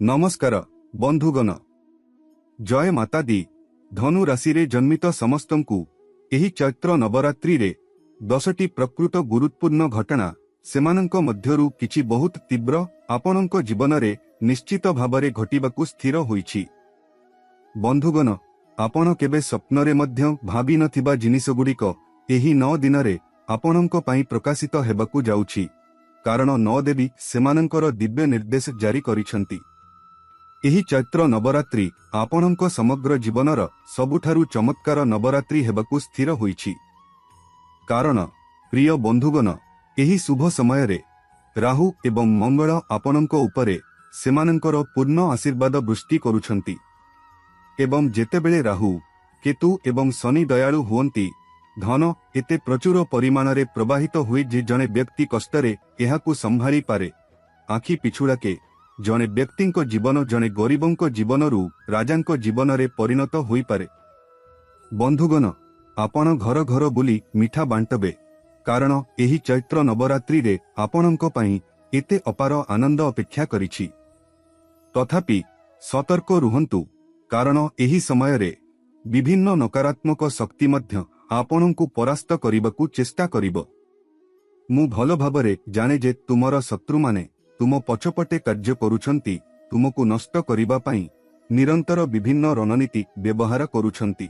नमस्कार बंधुगण जय माता दी। धनु राशि रे जन्मित समस्तंकु एही चैत्र नवरात्रि रे 10टी प्रकृत गुरुत्वपूर्ण घटना सेमानंक मध्यरु किछि बहुत तीव्र आपणंक जीवन रे निश्चित भावरे घटिबाकु स्थिर होईछि। बंधुगण आपण केबे स्वप्न रे मध्य भाबी नथिबा जिनिस गुडिक एही 9 दिन रे आपणंक पई प्रकाशित हेबाकु जाउछि, कारण 9 देवी सेमानंकर दिव्य निर्देश जारी करिसंती। एही चैत्र नवरात्रि आपणंक समग्र जीवनर सबुठारु चमत्कार नवरात्रि हेबाकु स्थिर होईछि। कारण प्रिय बंधुगण एही शुभ समय रे राहु एवं मंगल आपणंक उपरे सेमानंकर पूर्ण आशीर्वाद वृष्टि करुछंती। एवं जेतेबेले राहु केतु एवं शनि दयालु हुअंती धन एते प्रचुर परिमाण रे प्रवाहित हुए जे जने व्यक्ति कष्टरे एहाकु संभाली पारे। आखि पिछुड़ाके जने व्यक्तिंको जीवन जने गरीबंको जीवनरु राजांको जीवन रे परिणत होई पारे। बंधुगण आपण घर घर बुली मिठा बांटबे, कारण एही चैत्र नवरात्रि रे आपणंको पई एते अपार आनंद अपेक्षा करिछि। तथापि सतर्क रुहंतु, कारण एही समय रे विभिन्न नकारात्मक शक्ति मध्य आपणंकु परास्त करिबाकु चेष्टा करिबो। मु भलो भाबरे जाने जे तुमर शत्रु माने तुम पछपटे कार्य करुछंती, तुमको नष्ट करिबा पई निरंतर विभिन्न रणनीति व्यवहार करुछंती।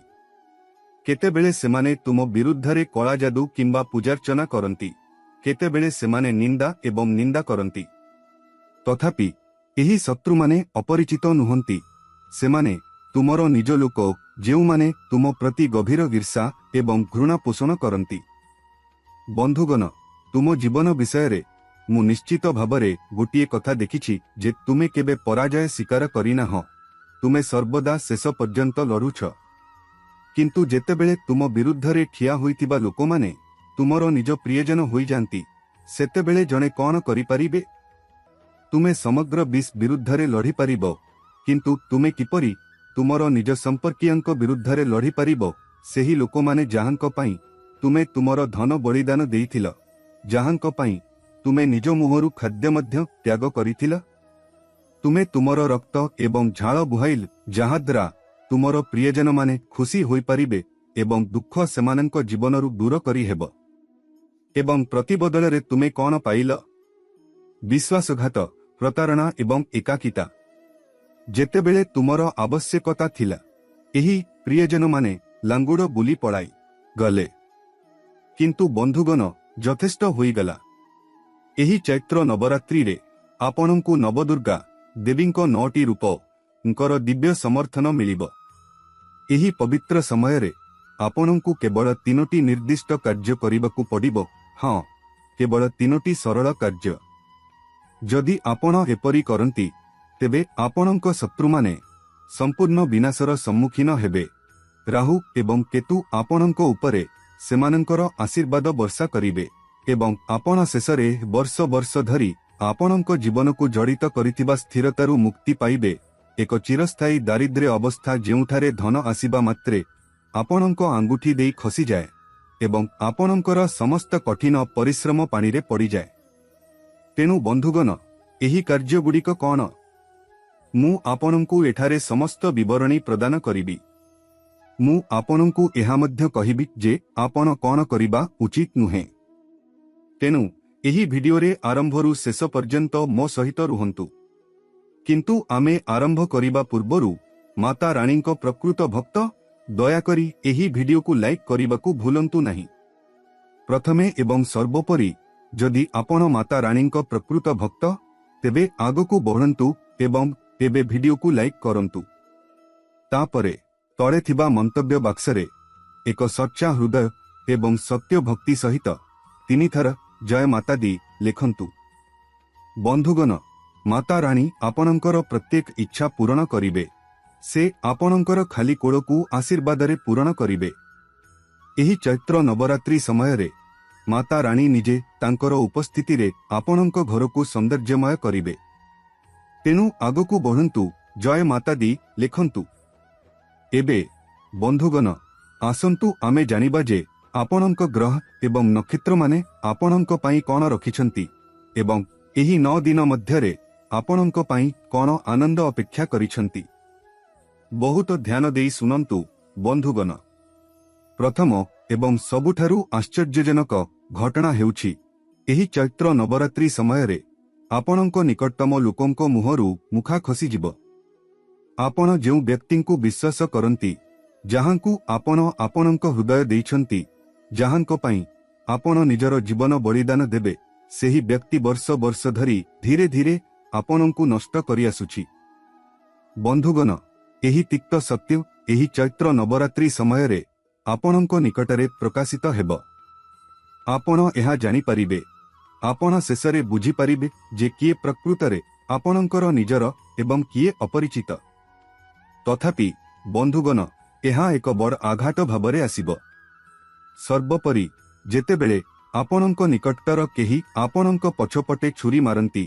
केतेबेले सेमाने तुम विरुद्धरे कला जादू किंबा पूजार्चना करंती, केतेबेले सेमाने निंदा एवं निंदा करंती। तथापि एही शत्रु माने अपरिचित नुहंती, सेमाने तुमरो निज लोक जेउ माने तुम प्रति गभीर ईर्षा एवं घृणा पोषण करंती। बंधुगण तुम जीवन विषय रे मु निश्चित भावरे गोटिए कथा देखिछि जे तुमे केबे पराजय स्वीकार करिना हो, तुमे सर्वदा शेष पर्यंत लड़ुछ। किंतु जेतेबेले तुम विरुद्धरे ठिया होइतिबा लोक माने तुमरो निज प्रियजन होई जानती, सेतेबेले जने कोन करि परिबे? तुमे समग्र विष विरुद्धरे लढि परिबो, किंतु तुमे किपरि तुमरो निज संपर्कीयंक विरुद्धरे लढि परिबो? सेही लोक माने जाहांक पई तुमे तुमरो धन बलिदान देइथिल, जाहांक पई तुमे निज मुहरु खाद्य मध्य त्याग करिथिल, तुमे तुमरो रक्त एवं झाल बुहाइल, जाहाद्रा तुमरो प्रियजन माने खुशी होई परिबे एवं दुख सेमानंक जीवनरु दूर करि हेबो। एवं प्रतिबदल रे तुमे कोन पाइल? विश्वासघात, प्रतारणा एवं एकाकिता। जेतेबेले तुमरो आवश्यकता थिला एही प्रियजन माने लांगुड़ बुली पड़ाई गले, किंतु बंधुगण यथेष्ट होई गला। एही चैत्र नवरात्रि रे आपणंकु नवदुर्गा देवींको 9टी रूपंकर दिव्य समर्थन मिलिबो। एही पवित्र समय रे आपणंकु केवल 3टी निर्दिष्ट कार्य करिबाकु पड़िबो। हां, केवल 3टी सरल कार्य। जदि आपण एपरि करंती तेबे आपणंक शत्रु माने संपूर्ण विनाशर सम्मुखीन हेबे। राहु एवं केतु आपणंक उपरे सेमानंकर आशीर्वाद वर्षा करिबे एवं आपण शेषरे वर्ष वर्ष धरी आपणंक जीवनकु जड़ित करितिबा स्थिरतारु मुक्ति पाइबे। एक चिरस्थायी दारिद्र्य अवस्था जेउठारे धन आसीबा मात्रे आपणंक आंगुठी देई खसी जाए एवं आपणंकर समस्त कठिन परिश्रम पानी रे पड़ी जाए। तेनु बंधुगण एही कार्य गुडिक कोन? मु आपणंकु एठारे समस्त विवरणी प्रदान करिबी। मु आपणंकु एहा मध्य कहिबी जे आपण कोन करिबा उचित नुहे। तेनु एही भिडियो रे आरंभरु शेष पर्यंत मो सहित रुहंतु। किंतु आमे आरंभ करिबा पूर्वरु माता रानींको प्रकृत भक्त दयाकरी एही भिडियो को लाइक करिबाकु भूलंतु नहीं। प्रथमे एवं सर्वोपरि जदि आपण माता रानींको प्रकृत भक्त तेबे आगकु बढ़ंतु एवं एबे भिडियो को लाइक करंतु। तापरे तळे थिबा मंतव्य बाक्सरे एक सच्चा हृदय एवं सत्य भक्ति सहित 3 थर जय माता दी लिखंतु। बंधुगण माता रानी आपणंकर प्रत्येक इच्छा पूर्ण करिबे। से आपणंकर खाली कोड़कु आशीर्वाद रे पूर्ण करिबे। एही चैत्र नवरात्रि समय रे माता रानी निजे तांकर उपस्थिति रे आपणंक घरकु सौंदर्यमय करिबे। तेनु आगकु बढ़ंतु, जय माता दी लिखंतु। एबे बंधुगण आसंतु आमे जानिबा जे आपणंक ग्रह एवं नक्षत्र माने आपणंक पई कोन रखिछंती एवं एही 9 दिन मध्यरे ଆପଣଙ୍କ ପାଇଁ କ'ଣ ଆନନ୍ଦ ଅପେକ୍ଷା କରିଛନ୍ତି। ବହୁତ ଧ୍ୟାନ ଦେଇ ଶୁଣନ୍ତୁ ବନ୍ଧୁଗଣ। ପ୍ରଥମ ଏବଂ ସବୁଠାରୁ ଆଶ୍ଚର୍ଯ୍ୟଜନକ ଘଟଣା ହେଉଛି ଏହି ଚୈତ୍ର ନବରାତ୍ରି ସମୟରେ ଆପଣଙ୍କ ନିକଟତମ ଲୋକଙ୍କ ମୁହଁରୁ ମୁଖା ଖସିଯିବ। ଆପଣ ଯେଉଁ ବ୍ୟକ୍ତିଙ୍କୁ ବିଶ୍ୱାସ କରନ୍ତି, ଯାହାଙ୍କୁ ଆପଣ ଆପଣଙ୍କ ହୃଦୟ ଦେଇଛନ୍ତି, ଯାହାଙ୍କ ପାଇଁ ଆପଣ ନିଜର ଜୀବନ ବଳିଦାନ ଦେବେ, ସେହି ବ୍ୟକ୍ତି ବର୍ଷ ବର୍ଷ ଧରି ଧୀରେ ଧୀରେ ଆପଣଙ୍କୁ ନଷ୍ଟ କରିଆସୁଛି। ବନ୍ଧୁଗଣ, ଏହି ତିକ୍ତ ସତ୍ୟ ଏହି ଚୈତ୍ର ନବରାତ୍ରି ସମୟରେ ଆପଣଙ୍କ ନିକଟରେ ପ୍ରକାଶିତ ହେବ। ଆପଣ ଏହା ଜାଣିପାରିବେ, ଆପଣ ଶେଷରେ ବୁଝିପାରିବେ ଯେ କିଏ ପ୍ରକୃତରେ ଆପଣଙ୍କର ନିଜର ଏବଂ କିଏ ଅପରିଚିତ। ତଥାପି ବନ୍ଧୁଗଣ, ଏହା ଏକ ବଡ଼ ଆଘାତ ଭାବରେ ଆସିବ। ସର୍ବୋପରି ଯେତେବେଳେ ଆପଣଙ୍କ ନିକଟର କେହି ଆପଣଙ୍କ ପଛପଟେ ଛୁରୀ ମାରନ୍ତି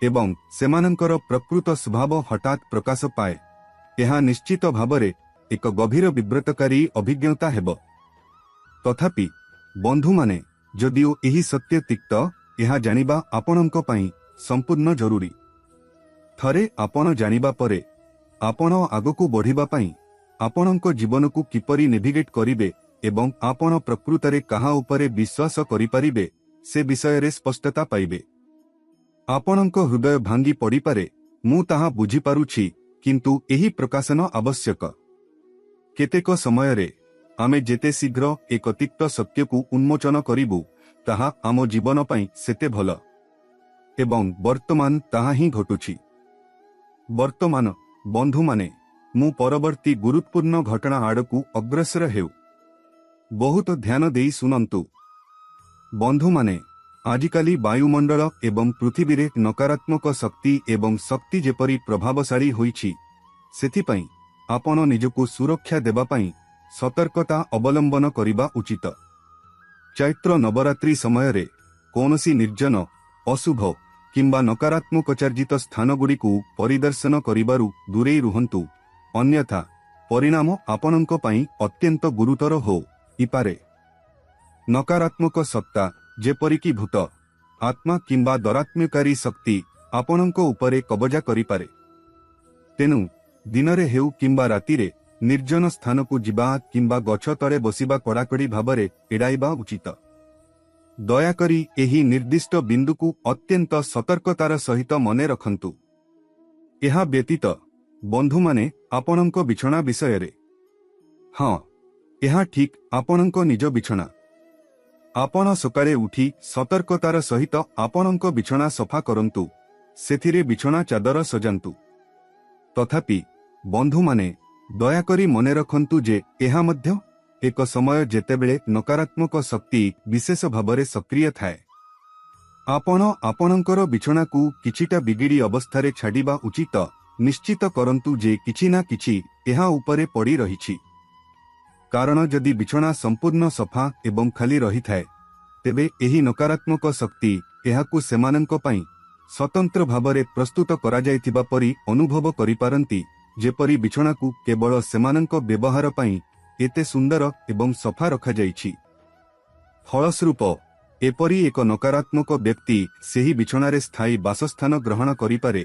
ଏବଂ ସେମାନଙ୍କର ପ୍ରକୃତ ସ୍ୱଭାବ ହଠାତ୍ ପ୍ରକାଶ ପାଏ, ଏହା ନିଶ୍ଚିତ ଭାବରେ ଏକ ଗଭୀର ବିବ୍ରତକାରୀ ଅଭିଜ୍ଞତା ହେବ। ତଥାପି ବନ୍ଧୁମାନେ, ଯଦିଓ ଏହି ସତ୍ୟ ତିକ୍ତ, ଏହା ଜାଣିବା ଆପଣଙ୍କ ପାଇଁ ସମ୍ପୂର୍ଣ୍ଣ ଜରୁରୀ। ଥରେ ଆପଣ ଜାଣିବା ପରେ ଆପଣ ଆଗକୁ ବଢ଼ିବା ପାଇଁ ଆପଣଙ୍କ ଜୀବନକୁ କିପରି ନେଭିଗେଟ୍ କରିବେ ଏବଂ ଆପଣ ପ୍ରକୃତରେ କାହା ଉପରେ ବିଶ୍ୱାସ କରିପାରିବେ ସେ ବିଷୟରେ ସ୍ପଷ୍ଟତା ପାଇବେ। ଆପଣଙ୍କ ହୃଦୟ ଭାଙ୍ଗି ପଡ଼ିପାରେ, ମୁଁ ତାହା ବୁଝିପାରୁଛି, କିନ୍ତୁ ଏହି ପ୍ରକାଶନ ଆବଶ୍ୟକ। କେତେକ ସମୟରେ ଆମେ ଯେତେ ଶୀଘ୍ର ଏକ ତିକ୍ତ ସତ୍ୟକୁ ଉନ୍ମୋଚନ କରିବୁ, ତାହା ଆମ ଜୀବନ ପାଇଁ ସେତେ ଭଲ। ଏବଂ ବର୍ତ୍ତମାନ ତାହା ହିଁ ଘଟୁଛି। ବର୍ତ୍ତମାନ ବନ୍ଧୁମାନେ, ମୁଁ ପରବର୍ତ୍ତୀ ଗୁରୁତ୍ୱପୂର୍ଣ୍ଣ ଘଟଣା ଆଡ଼କୁ ଅଗ୍ରସର ହେଉ। ବହୁତ ଧ୍ୟାନ ଦେଇ ଶୁଣନ୍ତୁ ବନ୍ଧୁମାନେ। ଆଜିକାଲି ବାୟୁମଣ୍ଡଳ ଏବଂ ପୃଥିବୀରେ ନକାରାତ୍ମକ ଶକ୍ତି ଏବଂ ଶକ୍ତି ଯେପରି ପ୍ରଭାବଶାଳୀ ହୋଇଛି, ସେଥିପାଇଁ ଆପଣ ନିଜକୁ ସୁରକ୍ଷା ଦେବା ପାଇଁ ସତର୍କତା ଅବଲମ୍ବନ କରିବା ଉଚିତ। ଚୈତ୍ର ନବରାତ୍ରି ସମୟରେ କୌଣସି ନିର୍ଜନ, ଅଶୁଭ କିମ୍ବା ନକାରାତ୍ମକଚାର୍ଜିତ ସ୍ଥାନଗୁଡ଼ିକୁ ପରିଦର୍ଶନ କରିବାରୁ ଦୂରେଇ ରୁହନ୍ତୁ, ଅନ୍ୟଥା ପରିଣାମ ଆପଣଙ୍କ ପାଇଁ ଅତ୍ୟନ୍ତ ଗୁରୁତର ହୋଇପାରେ। ନକାରାତ୍ମକ ସତ୍ତା ଯେପରିକି ଭୂତ, ଆତ୍ମା କିମ୍ବା ଦୌରାତ୍ମ୍ୟକାରୀ ଶକ୍ତି ଆପଣଙ୍କ ଉପରେ କବଜା କରିପାରେ। ତେଣୁ ଦିନରେ ହେଉ କିମ୍ବା ରାତିରେ ନିର୍ଜନ ସ୍ଥାନକୁ ଯିବା କିମ୍ବା ଗଛ ତଳେ ବସିବା କଡ଼ାକଡ଼ି ଭାବରେ ଏଡ଼ାଇବା ଉଚିତ। ଦୟାକରି ଏହି ନିର୍ଦ୍ଦିଷ୍ଟ ବିନ୍ଦୁକୁ ଅତ୍ୟନ୍ତ ସତର୍କତାର ସହିତ ମନେ ରଖନ୍ତୁ। ଏହା ବ୍ୟତୀତ ବନ୍ଧୁମାନେ, ଆପଣଙ୍କ ବିଛଣା ବିଷୟରେ। ହଁ, ଏହା ଠିକ୍ ଆପଣଙ୍କ ନିଜ ବିଛଣା। ଆପଣ ସକାଳେ ଉଠି ସତର୍କତାର ସହିତ ଆପଣଙ୍କ ବିଛଣା ସଫା କରନ୍ତୁ, ସେଥିରେ ବିଛଣା ଚାଦର ସଜାନ୍ତୁ। ତଥାପି ବନ୍ଧୁମାନେ, ଦୟାକରି ମନେ ରଖନ୍ତୁ ଯେ ଏହା ମଧ୍ୟ ଏକ ସମୟ ଯେତେବେଳେ ନକାରାତ୍ମକ ଶକ୍ତି ବିଶେଷ ଭାବରେ ସକ୍ରିୟ ଥାଏ। ଆପଣ ଆପଣଙ୍କର ବିଛଣାକୁ କିଛିଟା ବିଗିଡ଼ି ଅବସ୍ଥାରେ ଛାଡ଼ିବା ଉଚିତ। ନିଶ୍ଚିତ କରନ୍ତୁ ଯେ କିଛି ନା କିଛି ଏହା ଉପରେ ପଡ଼ି ରହିଛି। କାରଣ ଯଦି ବିଛଣା ସମ୍ପୂର୍ଣ୍ଣ ସଫା ଏବଂ ଖାଲି ରହିଥାଏ, ତେବେ ଏହି ନକାରାତ୍ମକ ଶକ୍ତି ଏହାକୁ ସେମାନଙ୍କ ପାଇଁ ସ୍ୱତନ୍ତ୍ର ଭାବରେ ପ୍ରସ୍ତୁତ କରାଯାଇଥିବା ପରି ଅନୁଭବ କରିପାରନ୍ତି, ଯେପରି ବିଛଣାକୁ କେବଳ ସେମାନଙ୍କ ବ୍ୟବହାର ପାଇଁ ଏତେ ସୁନ୍ଦର ଏବଂ ସଫା ରଖାଯାଇଛି। ଫଳସ୍ୱରୂପ ଏପରି ଏକ ନକାରାତ୍ମକ ବ୍ୟକ୍ତି ସେହି ବିଛଣାରେ ସ୍ଥାୟୀ ବାସସ୍ଥାନ ଗ୍ରହଣ କରିପାରେ,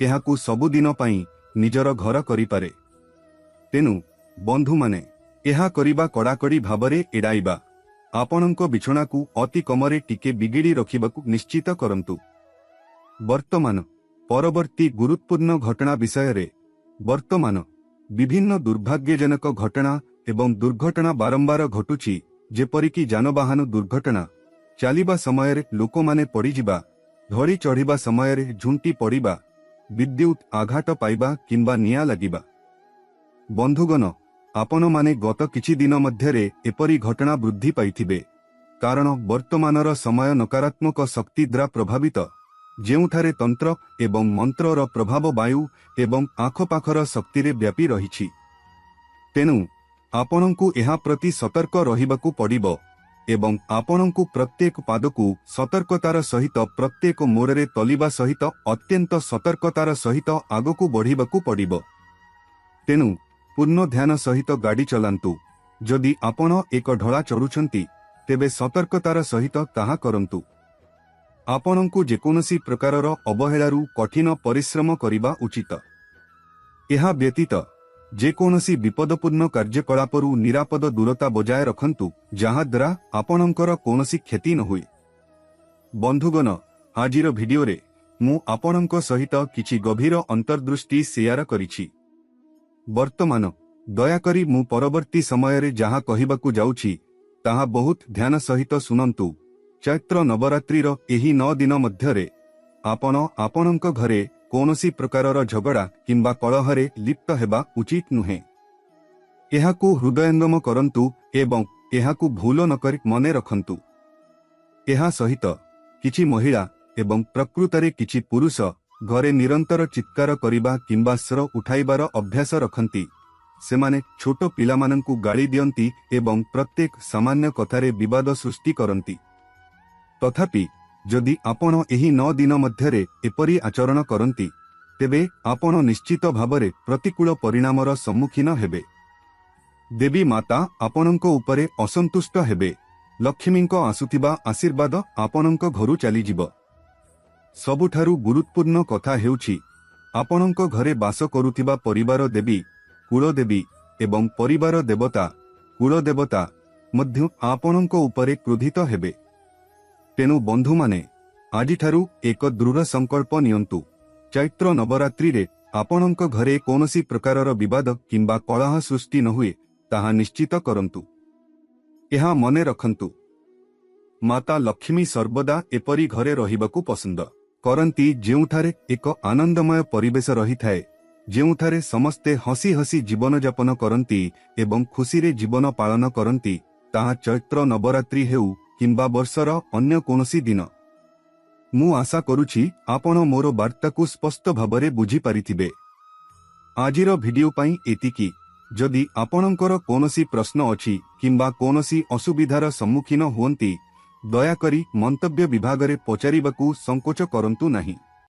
ଏହାକୁ ସବୁଦିନ ପାଇଁ ନିଜର ଘର କରିପାରେ। ତେଣୁ ବନ୍ଧୁମାନେ, ଏହା କରିବା କଡ଼ାକଡ଼ି ଭାବରେ ଏଡ଼ାଇବା। ଆପଣଙ୍କ ବିଛଣାକୁ ଅତି କମରେ ଟିକେ ବିଗିଡ଼ି ରଖିବାକୁ ନିଶ୍ଚିତ କରନ୍ତୁ। ବର୍ତ୍ତମାନ ପରବର୍ତ୍ତୀ ଗୁରୁତ୍ୱପୂର୍ଣ୍ଣ ଘଟଣା ବିଷୟରେ। ବର୍ତ୍ତମାନ ବିଭିନ୍ନ ଦୁର୍ଭାଗ୍ୟଜନକ ଘଟଣା ଏବଂ ଦୁର୍ଘଟଣା ବାରମ୍ବାର ଘଟୁଛି, ଯେପରିକି ଯାନବାହନ ଦୁର୍ଘଟଣା, ଚାଲିବା ସମୟରେ ଲୋକମାନେ ପଡ଼ିଯିବା, ଧଡ଼ି ଚଢ଼ିବା ସମୟରେ ଝୁଣ୍ଟି ପଡ଼ିବା, ବିଦ୍ୟୁତ୍ ଆଘାତ ପାଇବା କିମ୍ବା ନିଆଁ ଲାଗିବା। ବନ୍ଧୁଗଣ, ଆପଣମାନେ ଗତ କିଛି ଦିନ ମଧ୍ୟରେ ଏପରି ଘଟଣା ବୃଦ୍ଧି ପାଇଥିବେ, କାରଣ ବର୍ତ୍ତମାନର ସମୟ ନକାରାତ୍ମକ ଶକ୍ତି ଦ୍ୱାରା ପ୍ରଭାବିତ, ଯେଉଁଠାରେ ତନ୍ତ୍ର ଏବଂ ମନ୍ତ୍ରର ପ୍ରଭାବ ବାୟୁ ଏବଂ ଆଖପାଖର ଶକ୍ତିରେ ବ୍ୟାପି ରହିଛି। ତେଣୁ ଆପଣଙ୍କୁ ଏହା ପ୍ରତି ସତର୍କ ରହିବାକୁ ପଡ଼ିବ ଏବଂ ଆପଣଙ୍କୁ ପ୍ରତ୍ୟେକ ପାଦକୁ ସତର୍କତାର ସହିତ ପ୍ରତ୍ୟେକ ମୋଡ଼ରେ ତଲିବା ସହିତ ଅତ୍ୟନ୍ତ ସତର୍କତାର ସହିତ ଆଗକୁ ବଢ଼ିବାକୁ ପଡ଼ିବ। ତେଣୁ ପୂର୍ଣ୍ଣ ଧ୍ୟାନ ସହିତ ଗାଡ଼ି ଚଲାନ୍ତୁ। ଯଦି ଆପଣ ଏକ ଢଳା ଚଢ଼ୁଛନ୍ତି, ତେବେ ସତର୍କତାର ସହିତ ତାହା କରନ୍ତୁ। ଆପଣଙ୍କୁ ଯେକୌଣସି ପ୍ରକାରର ଅବହେଳାରୁ କଠିନ ପରିଶ୍ରମ କରିବା ଉଚିତ। ଏହା ବ୍ୟତୀତ ଯେକୌଣସି ବିପଦପୂର୍ଣ୍ଣ କାର୍ଯ୍ୟକଳାପରୁ ନିରାପଦ ଦୂରତା ବଜାୟ ରଖନ୍ତୁ, ଯାହାଦ୍ୱାରା ଆପଣଙ୍କର କୌଣସି କ୍ଷତି ନ ହୁଏ। ବନ୍ଧୁଗଣ, ଆଜିର ଭିଡିଓରେ ମୁଁ ଆପଣଙ୍କ ସହିତ କିଛି ଗଭୀର ଅନ୍ତର୍ଦୃଷ୍ଟି ସେୟାର କରିଛି। ବର୍ତ୍ତମାନ ଦୟାକରି ମୁଁ ପରବର୍ତ୍ତୀ ସମୟରେ ଯାହା କହିବାକୁ ଯାଉଛି ତାହା ବହୁତ ଧ୍ୟାନ ସହିତ ଶୁଣନ୍ତୁ। ଚୈତ୍ର ନବରାତ୍ରିର ଏହି 9 ଦିନ ମଧ୍ୟରେ ଆପଣ ଆପଣଙ୍କ ଘରେ କୌଣସି ପ୍ରକାରର ଝଗଡ଼ା କିମ୍ବା କଳହରେ ଲିପ୍ତ ହେବା ଉଚିତ ନୁହେଁ। ଏହାକୁ ହୃଦୟଙ୍ଗମ କରନ୍ତୁ ଏବଂ ଏହାକୁ ଭୁଲ ନକରି ମନେ ରଖନ୍ତୁ। ଏହା ସହିତ କିଛି ମହିଳା ଏବଂ ପ୍ରକୃତରେ କିଛି ପୁରୁଷ ଘରେ ନିରନ୍ତର ଚିତ୍କାର କରିବା କିମ୍ବା ସ୍ୱର ଉଠାଇବାର ଅଭ୍ୟାସ ରଖନ୍ତି। ସେମାନେ ଛୋଟ ପିଲାମାନଙ୍କୁ ଗାଳି ଦିଅନ୍ତି ଏବଂ ପ୍ରତ୍ୟେକ ସାମାନ୍ୟ କଥାରେ ବିବାଦ ସୃଷ୍ଟି କରନ୍ତି। ତଥାପି ଯଦି ଆପଣ ଏହି 9 ଦିନ ମଧ୍ୟରେ ଏପରି ଆଚରଣ କରନ୍ତି, ତେବେ ଆପଣ ନିଶ୍ଚିତ ଭାବରେ ପ୍ରତିକୂଳ ପରିଣାମର ସମ୍ମୁଖୀନ ହେବେ। ଦେବୀ ମାତା ଆପଣଙ୍କ ଉପରେ ଅସନ୍ତୁଷ୍ଟ ହେବେ। ଲକ୍ଷ୍ମୀଙ୍କ ଆସୁଥିବା ଆଶୀର୍ବାଦ ଆପଣଙ୍କ ଘରୁ ଚାଲିଯିବ। ସବୁଠାରୁ ଗୁରୁତ୍ୱପୂର୍ଣ୍ଣ କଥା ହେଉଛି, ଆପଣଙ୍କ ଘରେ ବାସ କରୁଥିବା ପରିବାର ଦେବୀ, କୁଳଦେବୀ ଏବଂ ପରିବାର ଦେବତା, କୁଳଦେବତା ମଧ୍ୟ ଆପଣଙ୍କ ଉପରେ କ୍ରୋଧିତ ହେବେ। ତେଣୁ ବନ୍ଧୁମାନେ, ଆଜିଠାରୁ ଏକ ଦୃଢ଼ ସଂକଳ୍ପ ନିଅନ୍ତୁ। ଚୈତ୍ର ନବରାତ୍ରିରେ ଆପଣଙ୍କ ଘରେ କୌଣସି ପ୍ରକାରର ବିବାଦ କିମ୍ବା କଳହ ସୃଷ୍ଟି ନ ହୁଏ ତାହା ନିଶ୍ଚିତ କରନ୍ତୁ। ଏହା ମନେ ରଖନ୍ତୁ, ମାତା ଲକ୍ଷ୍ମୀ ସର୍ବଦା ଏପରି ଘରେ ରହିବାକୁ ପସନ୍ଦ କରନ୍ତି ଯେଉଁଠାରେ ଏକ ଆନନ୍ଦମୟ ପରିବେଶ ରହିଥାଏ, ଯେଉଁଠାରେ ସମସ୍ତେ ହସି ହସି ଜୀବନଯାପନ କରନ୍ତି ଏବଂ ଖୁସିରେ ଜୀବନ ପାଳନ କରନ୍ତି, ତାହା ଚୈତ୍ର ନବରାତ୍ରି ହେଉ କିମ୍ବା ବର୍ଷର ଅନ୍ୟ କୌଣସି ଦିନ। ମୁଁ ଆଶା କରୁଛି ଆପଣ ମୋର ବାର୍ତ୍ତାକୁ ସ୍ପଷ୍ଟ ଭାବରେ ବୁଝିପାରିଥିବେ। ଆଜିର ଭିଡିଓ ପାଇଁ ଏତିକି। ଯଦି ଆପଣଙ୍କର କୌଣସି ପ୍ରଶ୍ନ ଅଛି କିମ୍ବା କୌଣସି ଅସୁବିଧାର ସମ୍ମୁଖୀନ ହୁଅନ୍ତି, ଦୟାକରି ମନ୍ତବ୍ୟ ବିଭାଗରେ ପଚାରିବାକୁ ସଂକୋଚ କରନ୍ତୁ ନାହିଁ।